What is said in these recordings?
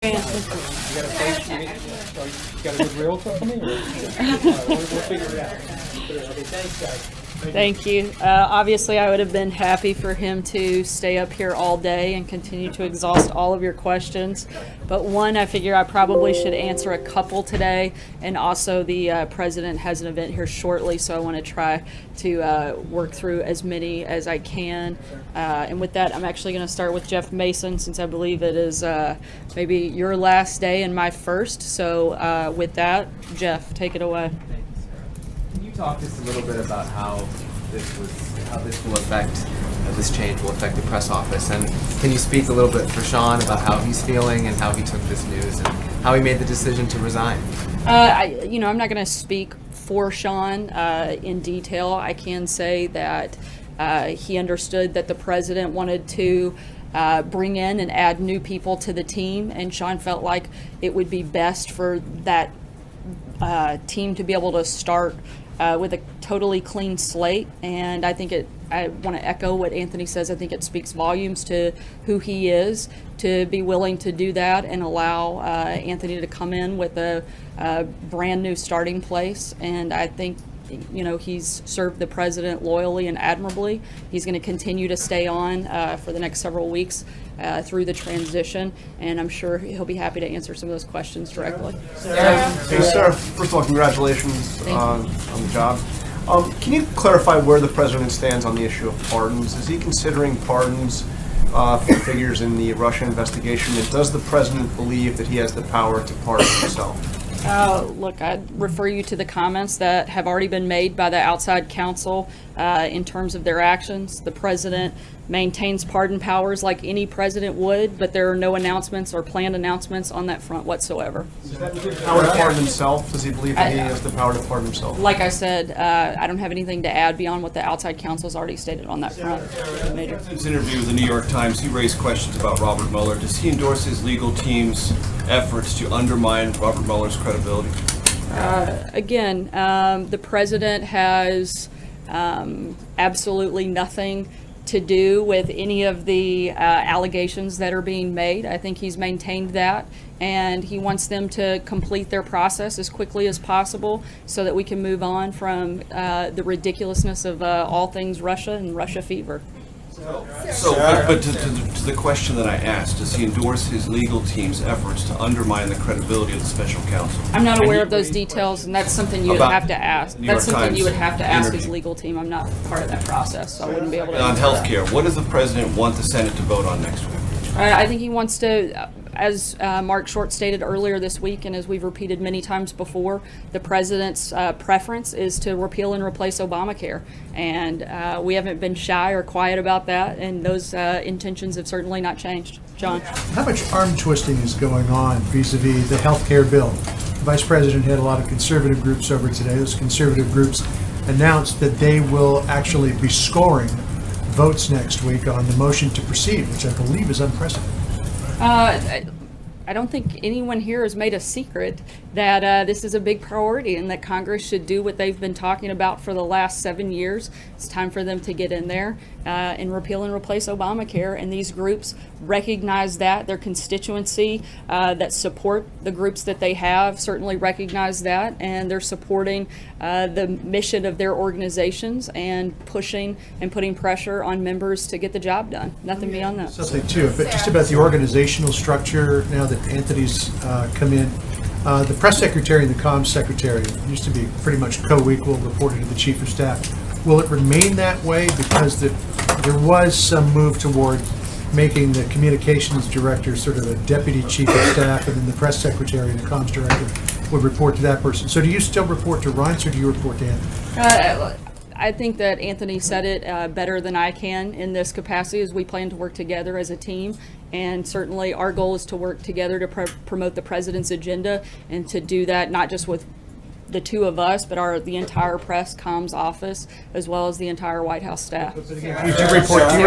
You got a place you got a good realtor for me? We'll figure it out. Okay, thanks, guys. Thank you. Obviously, I would have been happy for him to stay up here all day and continue to exhaust all of your questions. But one, I figure I probably should answer a couple today. And also, the president has an event here shortly, so I want to try to work through as many as I can. And with that, I'm actually going to start with Jeff Mason, since I believe it is maybe your last day and my first. So with that, Jeff, take it away. Can you talk just a little bit about how this will affect, this change will affect the press office, and can you speak a little bit for Sean about how he's feeling and how he took this news and how he made the decision to resign? I'm not going to speak for Sean in detail. I can say that he understood that the president wanted to bring in and add new people to the team, and Sean felt like it would be best for that team to be able to start with a totally clean slate. And I want to echo what Anthony says. I think it speaks volumes to who he is to be willing to do that and allow Anthony to come in with a brand new starting place. And I think he's served the president loyally and admirably. He's going to continue to stay on for the next several weeks through the transition, and I'm sure he'll be happy to answer some of those questions directly. Hey, Sarah, first of all, congratulations on the job. Can you clarify where the president stands on the issue of pardons? Is he considering pardons for figures in the Russia investigation, and does the president believe that he has the power to pardon himself? Look, I'd refer you to the comments that have already been made by the outside counsel in terms of their actions. The president maintains pardon powers like any president would, but there are no announcements or planned announcements on that front whatsoever. Is that the power to pardon himself? Does he believe that he has the power to pardon himself? Like I said, I don't have anything to add beyond what the outside counsel has already stated on that front. In his interview with the New York Times, he raised questions about Robert Mueller. Does he endorse his legal team's efforts to undermine Robert Mueller's credibility? Again, the president has absolutely nothing to do with any of the allegations that are being made. I think he's maintained that, and he wants them to complete their process as quickly as possible so that we can move on from the ridiculousness of all things Russia and Russia fever. But to the question that I asked, does he endorse his legal team's efforts to undermine the credibility of the special counsel? I'm not aware of those details, and that's something you would have to ask. That's something you would have to ask his legal team. I'm not part of that process, so I wouldn't be able to On answer healthcare, what does the president want the Senate to vote on next week? I think he wants to, as Mark Short stated earlier this week, and as we've repeated many times before, the president's preference is to repeal and replace Obamacare. And we haven't been shy or quiet about that, and those intentions have certainly not changed. John? How much arm twisting is going on vis-a-vis the health care bill? The Vice President had a lot of conservative groups over today. Those conservative groups announced that they will actually be scoring votes next week on the motion to proceed, which I believe is unprecedented. I don't think anyone here has made a secret that this is a big priority and that Congress should do what they've been talking about for the last 7 years. It's time for them to get in there and repeal and replace Obamacare. And these groups recognize that. Their constituency that support the groups that they have certainly recognize that. And they're supporting the mission of their organizations and pushing and putting pressure on members to get the job done. Nothing beyond that. Something too, but just about the organizational structure now that Anthony's come in. The press secretary and the comms secretary used to be pretty much co-equal, reported to the chief of staff. Will it remain that way? Because there was some move toward making the communications director sort of a deputy chief of staff, and then the press secretary and the comms director would report to that person. So do you still report to Reince, or do you report to Anthony? I think that Anthony said it better than I can in this capacity, as we plan to work together as a team. And certainly our goal is to work together to promote the president's agenda, and to do that not just with the two of us, but the entire press comms office, as well as the entire White House staff. Do you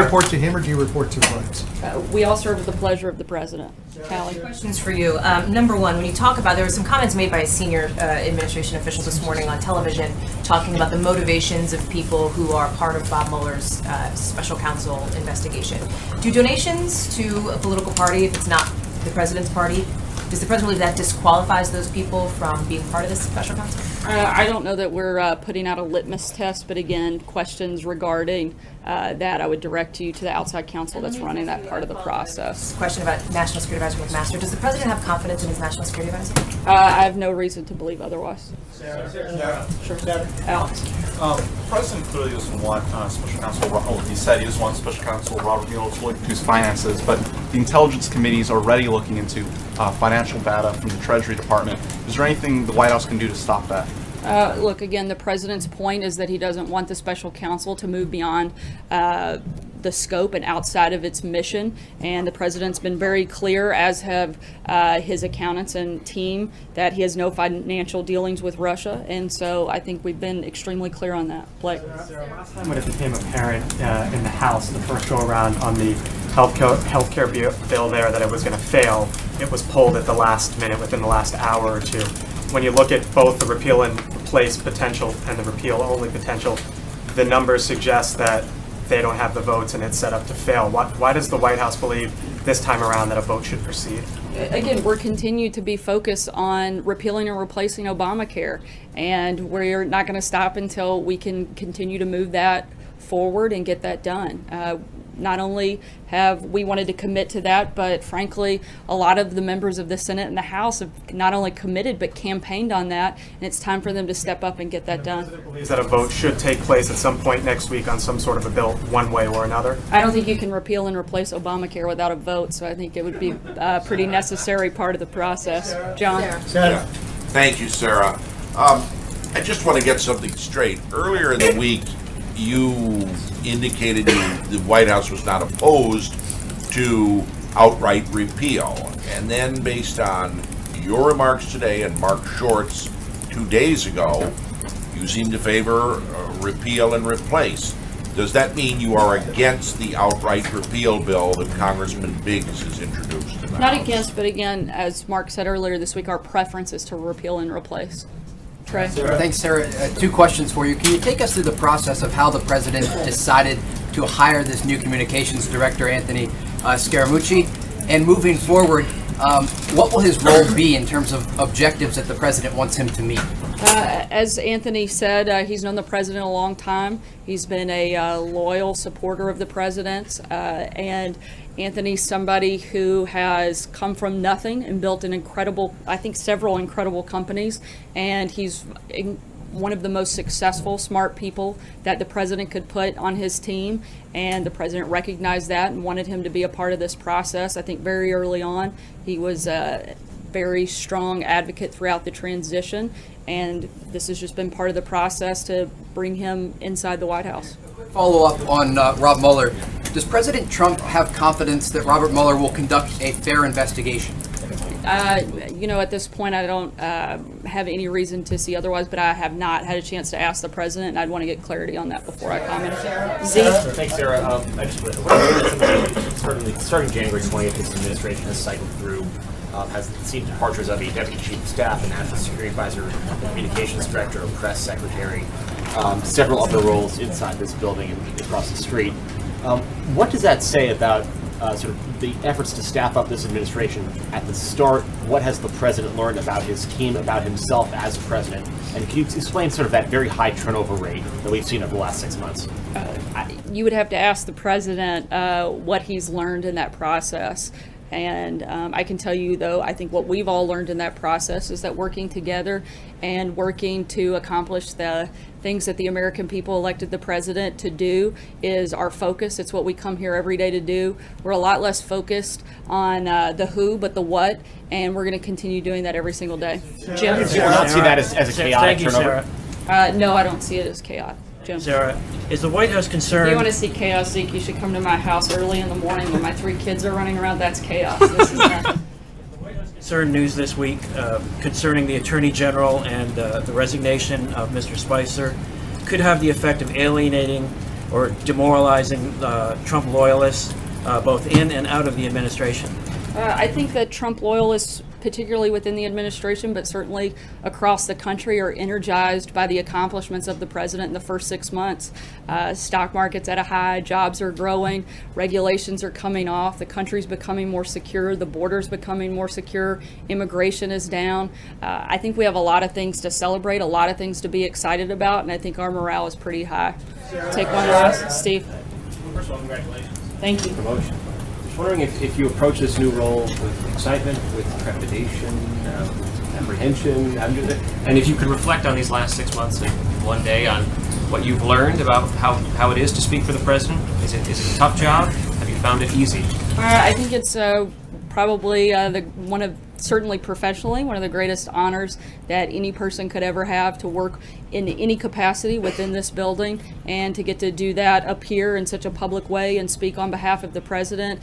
report to him, or do you report to Reince? We all serve at the pleasure of the president. Callie? Questions for you. Number one, when you talk about, there were some comments made by a senior administration official this morning on television talking about the motivations of people who are part of Bob Mueller's special counsel investigation. Do donations to a political party, if it's not the president's party, Does the president believe that disqualifies those people from being part of this special counsel? I don't know that we're putting out a litmus test, but again, questions regarding that I would direct you to the outside counsel that's running that part of the process. Question about National Security Advisor McMaster. Does the president have confidence in his National Security Advisor? I have no reason to believe otherwise. Sure. Alex. The president clearly doesn't want special counsel, well, he said he doesn't want special counsel Robert Mueller to look into his finances, but the intelligence committee is already looking into financial data from the Treasury Department. Is there anything the White House can do to stop that? Look, again, the president's point is that he doesn't want the special counsel to move beyond the scope and outside of its mission. And the president's been very clear, as have his accountants and team, that he has no financial dealings with Russia. And so I think we've been extremely clear on that. Blake. Last time when it became apparent in the House, the first go around on the healthcare bill there, that it was going to fail, it was pulled at the last minute, within the last hour or two. When you look at both the repeal and replace potential and the repeal only potential, the numbers suggest that they don't have the votes and it's set up to fail. Why does the White House believe this time around that a vote should proceed? Again, we're continued to be focused on repealing and replacing Obamacare, and we're not going to stop until we can continue to move that forward and get that done. Not only have we wanted to commit to that, but frankly, a lot of the members of the Senate and the House have not only committed but campaigned on that, and it's time for them to step up and get that done. The president believes that a vote should take place at some point next week on some sort of a bill, one way or another. I don't think you can repeal and replace Obamacare without a vote, so I think it would be a pretty necessary part of the process. John? Yeah. Thank you, Sarah. I just want to get something straight. Earlier in the week, you indicated the White House was not opposed to outright repeal. And then based on your remarks today and Mark Short's 2 days ago, you seem to favor repeal and replace. Does that mean you are against the outright repeal bill that Congressman Biggs has introduced in the Not House? against, but again, as Mark said earlier this week, our preference is to repeal and replace. Trey? Thanks, Sarah. 2 questions for you. Can you take us through the process of how the president decided to hire this new communications director, Anthony Scaramucci? And moving forward, what will his role be in terms of objectives that the president wants him to meet? As Anthony said, he's known the president a long time. He's been a loyal supporter of the president's, and Anthony's somebody who has come from nothing and built an incredible, I think several incredible companies, and he's one of the most successful, smart people that the president could put on his team, and the president recognized that and wanted him to be a part of this process. I think very early on, he was a very strong advocate throughout the transition, and this has just been part of the process to bring him inside the White House. Follow up on Rob Mueller. Does President Trump have confidence that Robert Mueller will conduct a fair investigation? At this point, I don't have any reason to see otherwise, but I have not had a chance to ask the president, and I'd want to get clarity on that before I comment. Thanks, Sarah. I just certainly starting January 20th, this administration has cycled through, has seen departures of a deputy chief of staff, a national security advisor, a communications director, a press secretary, several other roles inside this building and across the street. What does that say about sort of the efforts to staff up this administration at the start? What has the president learned about his team, about himself as president? And can you explain sort of that very high turnover rate that we've seen over the last 6 months? You would have to ask the president what he's learned in that process. And I can tell you, though, I think what we've all learned in that process is that working together and working to accomplish the things that the American people elected the president to do is our focus. It's what we come here every day to do. We're a lot less focused on the who, but the what, and we're going to continue doing that every single day. Jim? Do you not see that as a chaotic turnover? No, I don't see it as chaotic. Jim? Sarah, is the White House concerned? If you want to see chaos, Zeke, you should come to my house early in the morning when my 3 kids are running around. That's chaos. This is not. Concerned news this week concerning the Attorney General and the resignation of Mr. Spicer could have the effect of alienating or demoralizing Trump loyalists both in and out of the administration. I think that Trump loyalists particularly within the administration, but certainly across the country, are energized by the accomplishments of the president in the first 6 months. Stock market's at a high, jobs are growing, regulations are coming off, the country's becoming more secure, the border's becoming more secure, immigration is down. I think we have a lot of things to celebrate, a lot of things to be excited about, and I think our morale is pretty high. Take one last, Steve. First of all, congratulations. Thank you. Promotion. Just wondering if you approach this new role with excitement, with trepidation, apprehension, and if you could reflect on these last 6 months in one day on what you've learned about how it is to speak for the president. Is it a tough job? Have you found it easy? I think it's probably certainly professionally, one of the greatest honors that any person could ever have, to work in any capacity within this building, and to get to do that up here in such a public way and speak on behalf of the president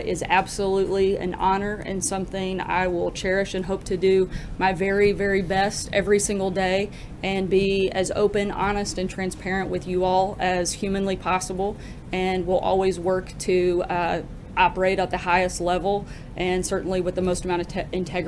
is absolutely an honor, and something I will cherish and hope to do my very, very best every single day, and be as open, honest, and transparent with you all as humanly possible, and will always work to operate at the highest level, and certainly with the most amount of integrity